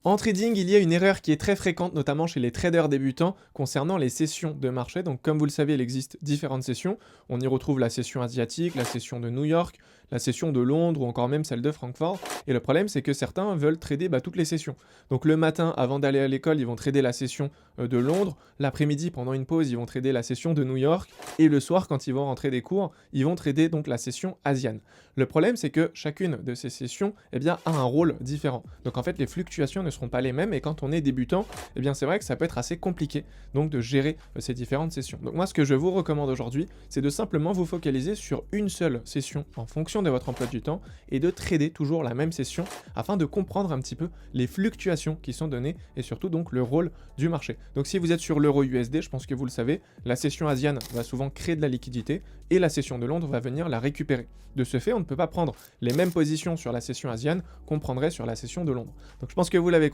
En trading, il y a une erreur qui est très fréquente, notamment chez les traders débutants, concernant les sessions de marché. Donc, comme vous le savez, il existe différentes sessions. On y retrouve la session asiatique, la session de New York, la session de Londres ou encore même celle de Francfort. Et le problème, c'est que certains veulent trader toutes les sessions. Donc, le matin, avant d'aller à l'école, ils vont trader la session de Londres. L'après-midi, pendant une pause, ils vont trader la session de New York. Et le soir, quand ils vont rentrer des cours, ils vont trader donc la session asiane. Le problème, c'est que chacune de ces sessions a un rôle différent. Donc, en fait, les fluctuations ne seront pas les mêmes et quand on est débutant, c'est vrai que ça peut être assez compliqué donc de gérer ces différentes sessions. Donc moi, ce que je vous recommande aujourd'hui, c'est de simplement vous focaliser sur une seule session en fonction de votre emploi du temps et de trader toujours la même session afin de comprendre un petit peu les fluctuations qui sont données et surtout donc le rôle du marché. Donc si vous êtes sur l'euro USD, je pense que vous le savez, la session asiane va souvent créer de la liquidité et la session de Londres va venir la récupérer. De ce fait, on ne peut pas prendre les mêmes positions sur la session asiane qu'on prendrait sur la session de Londres. Donc je pense que vous l'avez